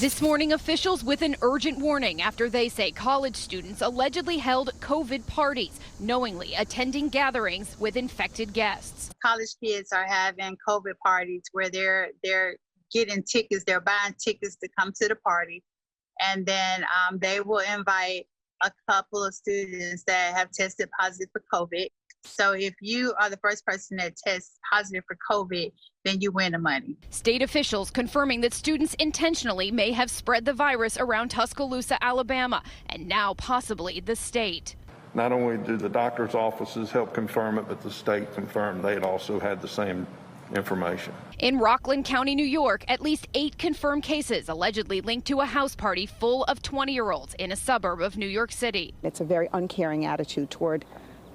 This morning, officials with an urgent warning after they say college students allegedly held COVID parties, knowingly attending gatherings with infected guests. College kids are having COVID parties where they're getting tickets, they're buying tickets to come to the party, and then they will invite a couple of students that have tested positive for COVID. So if you are the first person that tests positive for COVID, then you win the money. State officials confirming that students intentionally may have spread the virus around Tuscaloosa, Alabama, and now possibly the state. Not only do the doctor's offices help confirm it, but the state confirmed they had also had the same information. In Rockland County, New York, at least 8 confirmed cases allegedly linked to a house party full of 20-year-olds in a suburb of New York City. It's a very uncaring attitude toward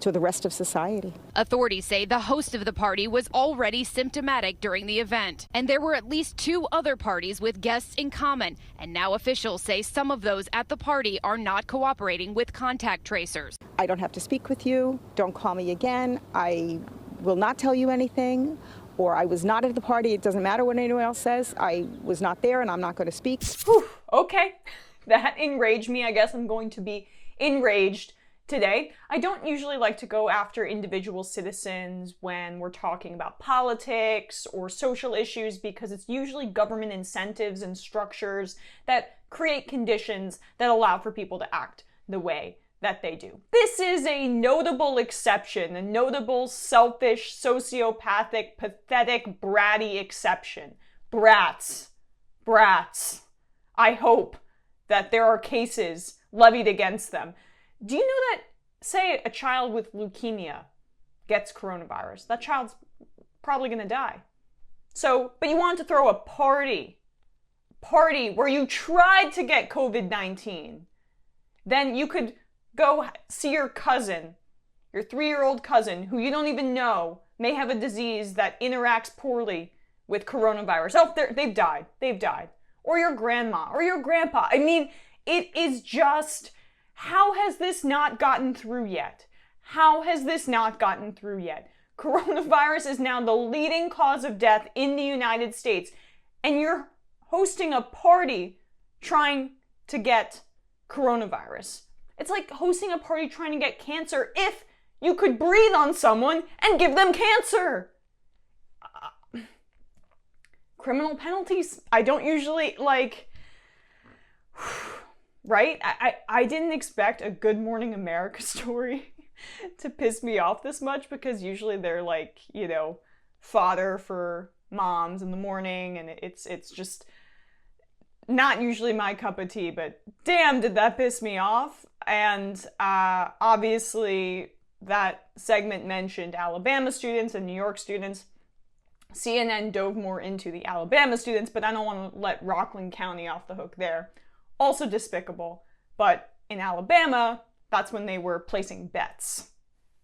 the rest of society. Authorities say the host of the party was already symptomatic during the event, and there were at least 2 other parties with guests in common. And now officials say some of those at the party are not cooperating with contact tracers. I don't have to speak with you. Don't call me again. I will not tell you anything. Or I was not at the party. It doesn't matter what anyone else says. I was not there and I'm not going to speak. Whew, okay, that enraged me. I guess I'm going to be enraged today. I don't usually like to go after individual citizens when we're talking about politics or social issues because it's usually government incentives and structures that create conditions that allow for people to act the way that they do. This is a notable exception, a notable selfish, sociopathic, pathetic, bratty exception. Brats. I hope that there are cases levied against them. Do you know that, say, a child with leukemia gets coronavirus? That child's probably gonna die. So, but you want to throw a party where you tried to get COVID-19. Then you could go see your cousin, your 3-year-old cousin, who you don't even know may have a disease that interacts poorly with coronavirus. Oh, they've died. Or your grandma, or your grandpa. I mean, it is just, how has this not gotten through yet? Coronavirus is now the leading cause of death in the United States, and you're hosting a party trying to get coronavirus. It's like hosting a party trying to get cancer if you could breathe on someone and give them cancer. Criminal penalties, I don't usually like, right? I didn't expect a Good Morning America story to piss me off this much because usually they're like, you know, fodder for moms in the morning, and it's just not usually my cup of tea, but damn, did that piss me off. And obviously that segment mentioned Alabama students and New York students. CNN dove more into the Alabama students, but I don't want to let Rockland County off the hook there. Also despicable, but in Alabama, that's when they were placing bets.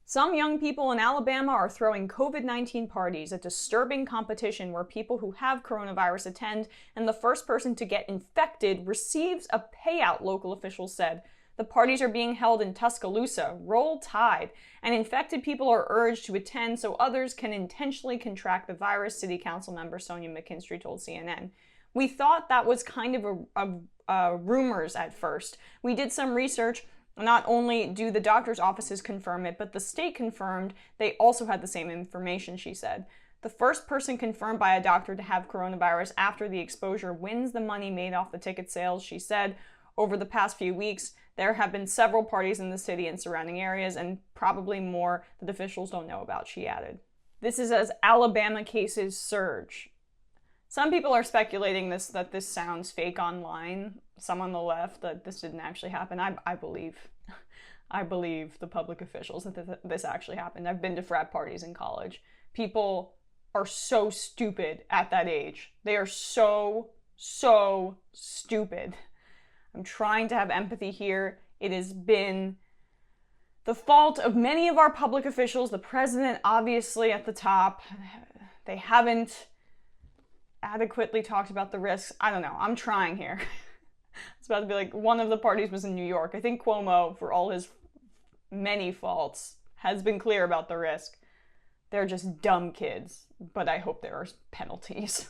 Some young people in Alabama are throwing COVID-19 parties, a disturbing competition where people who have coronavirus attend, and the first person to get infected receives a payout, local officials said. The parties are being held in Tuscaloosa, Roll Tide, and infected people are urged to attend so others can intentionally contract the virus, City Council member Sonia McKinstry told CNN. We thought that was kind of rumors at first. We did some research. Not only do the doctor's offices confirm it, but the state confirmed they also had the same information, she said. The first person confirmed by a doctor to have coronavirus after the exposure wins the money made off the ticket sales, she said. Over the past few weeks, there have been several parties in the city and surrounding areas, and probably more that officials don't know about, she added. This is as Alabama cases surge. Some people are speculating that this sounds fake online. Some on the left that this didn't actually happen. I believe the public officials that this actually happened. I've been to frat parties in college. People are so stupid at that age. They are so stupid. I'm trying to have empathy here. It has been the fault of many of our public officials, the president obviously at the top. They haven't adequately talked about the risks. I don't know. I'm trying here. It's about to be like one of the parties was in New York. I think Cuomo, for all his many faults, has been clear about the risk. They're just dumb kids, but I hope there are penalties.